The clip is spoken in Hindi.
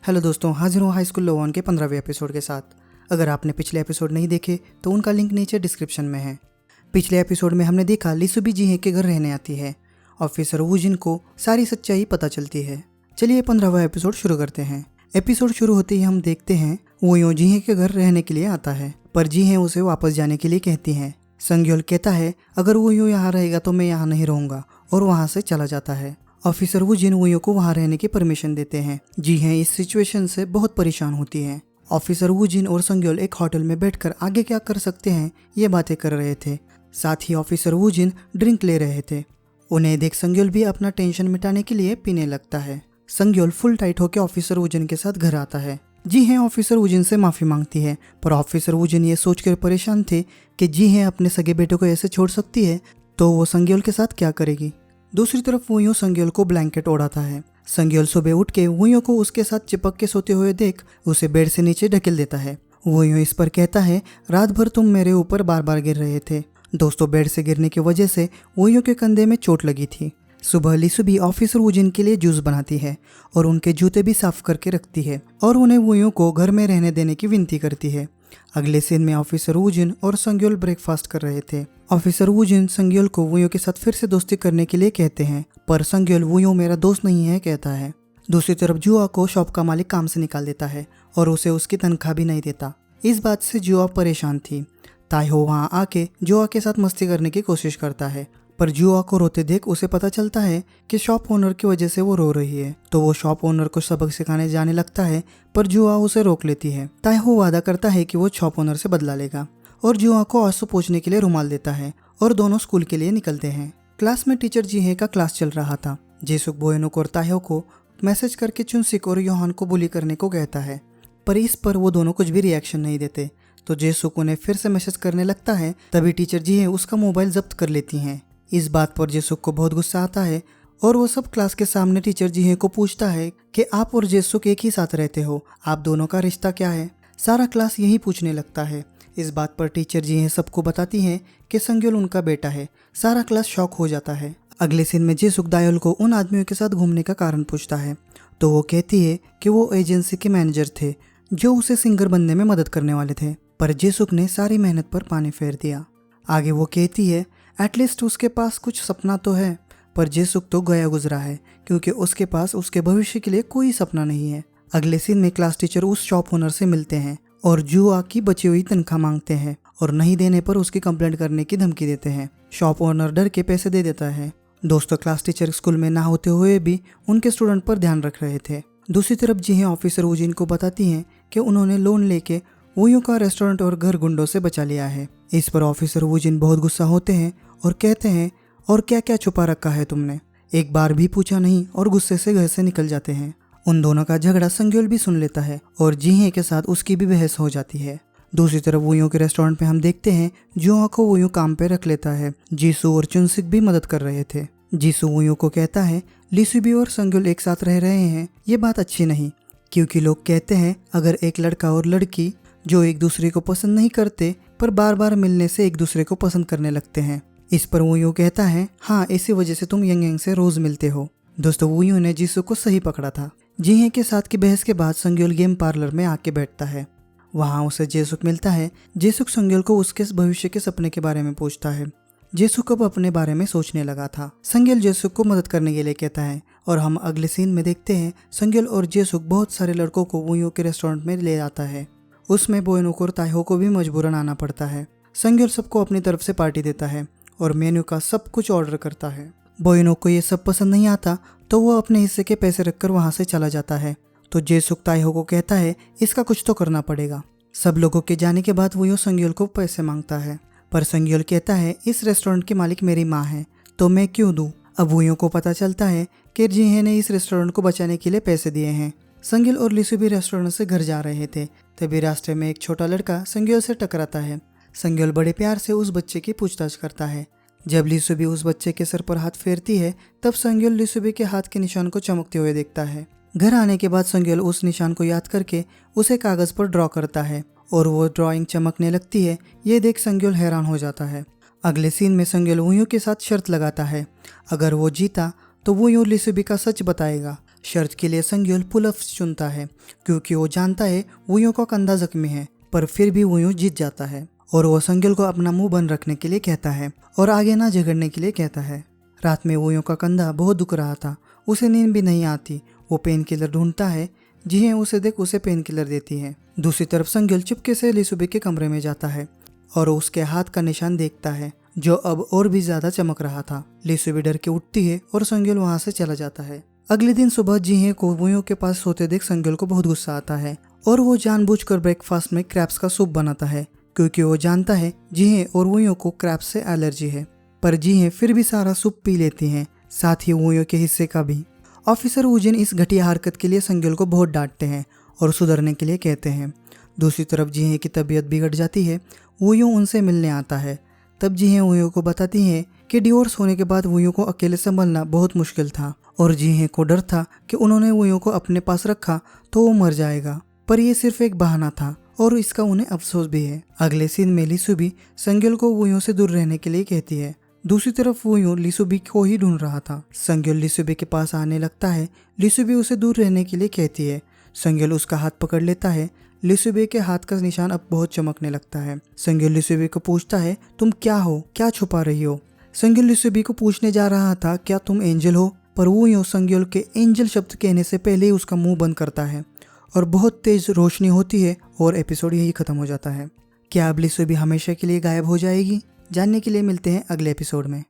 हेलो दोस्तों, हाजिर हूँ हाई स्कूल लोवन के 15वें एपिसोड के साथ। अगर आपने पिछले एपिसोड नहीं देखे तो उनका लिंक नीचे डिस्क्रिप्शन में है। पिछले एपिसोड में हमने देखा लिसुबी जीहे के घर रहने आती है। ऑफिसर वूजिन को सारी सच्चाई पता चलती है। चलिए 15वां एपिसोड शुरू करते हैं। एपिसोड शुरू होते ही हम देखते हैं वो यूं जीहे के घर रहने के लिए आता है, पर जीहे उसे वापस जाने के लिए कहती है। संग्योल कहता है अगर वो यूं यहाँ रहेगा तो मैं यहाँ नहीं रहूंगा, और वहाँ से चला जाता है। ऑफिसर वूजिन वूयो को वहां रहने की परमिशन देते हैं। जी हैं इस सिचुएशन से बहुत परेशान होती हैं। ऑफिसर वूजिन और संग्योल एक होटल में बैठकर आगे क्या कर सकते हैं ये बातें कर रहे थे। साथ ही ऑफिसर वूजिन ड्रिंक ले रहे थे। उन्हें देख संग्योल भी अपना टेंशन मिटाने के लिए पीने लगता है। संग्योल फुल टाइट होकर ऑफिसर वूजिन के साथ घर आता है। जी हैं ऑफिसर वूजिन से माफी मांगती है, पर ऑफिसर वूजिन ये सोचकर परेशान थे कि जी हैं अपने सगे बेटे को ऐसे छोड़ सकती है तो वो संग्योल के साथ क्या करेगी। दूसरी तरफ वूयो संग्योल को ब्लैंकेट ओढ़ाता है। संग्योल सुबह उठ के वूयो को उसके साथ चिपक के सोते हुए देख उसे बेड से नीचे ढकेल देता है। वूयो इस पर कहता है रात भर तुम मेरे ऊपर बार बार गिर रहे थे। दोस्तों, बेड से गिरने की वजह से वूयो के कंधे में चोट लगी थी। सुबह लिसुबी ऑफिसर वूजिन के लिए जूस बनाती है और उनके जूते भी साफ करके रखती है और उन्हें वूयो को घर में रहने देने की विनती करती है। अगले सीन में ऑफिसर वूजिन और संग्योल ब्रेकफास्ट कर रहे थे। ऑफिसर वूजिन संग्योल को वूयो के साथ फिर से दोस्ती करने के लिए कहते हैं, पर संग्योल वूयो मेरा दोस्त नहीं है कहता है। दूसरी तरफ जुआ को शॉप का मालिक काम से निकाल देता है और उसे उसकी तनख्वाह भी नहीं देता। इस बात से जुआ परेशान थी। ताइहो वहां आके जुआ के साथ मस्ती करने की कोशिश करता है, पर जुआ को रोते देख उसे पता चलता है कि शॉप ओनर की वजह से वो रो रही है, तो वो शॉप ओनर को सबक सिखाने जाने लगता है, पर जुआ उसे रोक लेती है। ताइहो वादा करता है कि वो शॉप ओनर से बदला लेगा और जुआ को आंसू पोंछने के लिए रुमाल देता है और दोनों स्कूल के लिए निकलते हैं। क्लास में टीचर जीहे का क्लास चल रहा था। जेसुक बोयनोक और ताइहो को मैसेज करके चुनसिक और योहान को बुली करने को कहता है, पर इस पर वो दोनों कुछ भी रिएक्शन नहीं देते। तो जेसुक उन्हें फिर से मैसेज करने लगता है, तभी टीचर जीहे उसका मोबाइल जब्त कर लेती हैं। इस बात पर जेसुक को बहुत गुस्सा आता है और वो सब क्लास के सामने टीचर जीहे को पूछता है कि आप और जेसुक एक ही साथ रहते हो, आप दोनों का रिश्ता क्या है। सारा क्लास यही पूछने लगता है। इस बात पर टीचर जीहे सबको बताती हैं कि संग्योल उनका बेटा है। सारा क्लास शॉक हो जाता है। अगले सीन में जेसुक दायोल को उन आदमियों के साथ घूमने का कारण पूछता है, तो वो कहती है कि वो एजेंसी के मैनेजर थे जो उसे सिंगर बनने में मदद करने वाले थे, पर जेसुक ने सारी मेहनत पर पानी फेर दिया। आगे वो कहती है एटलीस्ट उसके पास कुछ सपना तो है, पर जेसुक तो गया गुजरा है क्योंकि उसके पास उसके भविष्य के लिए कोई सपना नहीं है। अगले सीन में क्लास टीचर उस शॉप ओनर से मिलते हैं और जुआ की बची हुई तनख्वाह मांगते हैं और नहीं देने पर उसकी कंप्लेंट करने की धमकी देते हैं। शॉप ओनर डर के पैसे दे देता है। दोस्तों, क्लास टीचर स्कूल में ना होते हुए भी उनके स्टूडेंट पर ध्यान रख रहे थे। दूसरी तरफ जीहे ऑफिसर वूजिन को बताती हैं कि उन्होंने लोन लेके वूयो का रेस्टोरेंट और घर गुंडों से बचा लिया है। इस पर ऑफिसर वूजिन बहुत गुस्सा होते हैं और कहते हैं और क्या क्या छुपा रखा है तुमने, एक बार भी पूछा नहीं, और गुस्से से घर से निकल जाते हैं। उन दोनों का झगड़ा संग्योल भी सुन लेता है और जीहे के साथ उसकी भी बहस हो जाती है। दूसरी तरफ वूयो के रेस्टोरेंट में हम देखते हैं जुआ को वूयो काम पे रख लेता है। जीसू और चुनसिक भी मदद कर रहे थे। जीसू वूयो को कहता है लिसुबी और संग्योल एक साथ रह रहे हैं, ये बात अच्छी नहीं, क्योंकि लोग कहते हैं अगर एक लड़का और लड़की जो एक दूसरे को पसंद नहीं करते पर बार बार मिलने से एक दूसरे को पसंद करने लगते हैं। इस पर वूयो कहता है हाँ, इसी वजह से तुम यंग यंग से रोज मिलते हो। दोस्तों, वूयो ने जीसू को सही पकड़ा था। जीहे के साथ की बहस के बाद संग्योल गेम पार्लर में आके बैठता है। वहाँ उसे जेसुक मिलता है। जेसुक संग्योल को उसके भविष्य के सपने के बारे में पूछता है। जेसुक अब अपने बारे में सोचने लगा था। संग्योल जेसुक को मदद करने के लिए कहता है और हम अगले सीन में देखते हैं संग्योल और जेसुक बहुत सारे लड़कों को वूयो के रेस्टोरेंट में ले जाता है। उसमें बोयनोक और ताइहो को भी मजबूरन आना पड़ता है। संग्योल सबको अपनी तरफ से पार्टी देता है और मेन्यू का सब कुछ ऑर्डर करता है। बोयनोक को ये सब पसंद नहीं आता तो वो अपने हिस्से के पैसे रखकर वहां से चला जाता है। तो जेसुक ताइहो को कहता है इसका कुछ तो करना पड़ेगा। सब लोगों के जाने के बाद वो संग्योल को पैसे मांगता है, पर संग्योल कहता है इस रेस्टोरेंट की मालिक मेरी माँ है तो मैं क्यों दूं। अब वूयो को पता चलता है कि जीहे ने इस रेस्टोरेंट को बचाने के लिए पैसे दिए हैं। संग्योल और लिसुबी रेस्टोरेंट से घर जा रहे थे, तभी रास्ते में एक छोटा लड़का संग्योल से टकराता है। संग्योल बड़े प्यार से उस बच्चे की पूछताछ करता है। जब लिसुबी उस बच्चे के सर पर हाथ फेरती है तब संग्योल लिसुबी के हाथ के निशान को चमकते हुए देखता है। घर आने के बाद संग्योल उस निशान को याद करके उसे कागज पर ड्रॉ करता है और वो ड्राइंग चमकने लगती है। ये देख संग्योल हैरान हो जाता है। अगले सीन में संग्योल वूयो के साथ शर्त लगाता है, अगर वो जीता तो वूयो लिसुबी का सच बताएगा। शर्त के लिए संग्योल पुल ऑफ चुनता है क्योंकि वो जानता है वुयों का कंधा जख्मी है, पर फिर भी वुयों जीत जाता है और वो संग्योल को अपना मुंह बंद रखने के लिए कहता है और आगे ना झगड़ने के लिए कहता है। रात में वुयों का कंधा बहुत दुख रहा था, उसे नींद भी नहीं आती। वो पेन किलर ढूंढता है, जिहे उसे देख उसे पेन किलर देती है। दूसरी तरफ संग्योल चुपके से लिसुबी के कमरे में जाता है और उसके हाथ का निशान देखता है जो अब और भी ज्यादा चमक रहा था। लिसुबी डर के उठती है और संग्योल वहां से चला जाता है। अगले दिन सुबह जिहे को वुयों के पास सोते देख संग्योल को बहुत गुस्सा आता है और वो जानबूझकर ब्रेकफास्ट में क्रैब्स का सूप बनाता है क्योंकि वो जानता है जिहे और वुयों को क्रैब्स से एलर्जी है। पर जिहे फिर भी सारा सूप पी लेती हैं, साथ ही वुयों के हिस्से का भी। ऑफिसर वुजिन इस घटिया हरकत के लिए संग्योल को बहुत डांटते हैं और सुधरने के लिए कहते हैं। दूसरी तरफ जिहे की तबीयत बिगड़ जाती है। वुयों उनसे मिलने आता है। तब जिहे वुयों को बताती है कि डिवोर्स होने के बाद वुयों को अकेले संभालना बहुत मुश्किल था और जिहे को डर था कि उन्होंने वुयों को अपने पास रखा तो वो मर जाएगा, पर यह सिर्फ एक बहाना था और इसका उन्हें अफसोस भी है। अगले सीन में लिसुबी संग्योल को वुयों से दूर रहने के लिए कहती है। दूसरी तरफ वुयों लिसुबी को ही ढूंढ रहा था। संग्योल लिसुबी के पास आने लगता है। लिसुबी उसे दूर रहने के लिए कहती है। संग्योल उसका हाथ पकड़ लेता है। लिसुबी के हाथ का निशान अब बहुत चमकने लगता है। संग्योल लिसुबी को पूछता है, तुम क्या हो, क्या छुपा रही हो? संग्योल लिसुबी को पूछने जा रहा था, क्या तुम एंजल हो? पर वुयों संग्योल के एंजल शब्द कहने से पहले ही उसका मुंह बंद करता है और बहुत तेज रोशनी होती है और एपिसोड यही खत्म हो जाता है। क्या अब लिसुबी हमेशा के लिए गायब हो जाएगी? जानने के लिए मिलते हैं अगले एपिसोड में।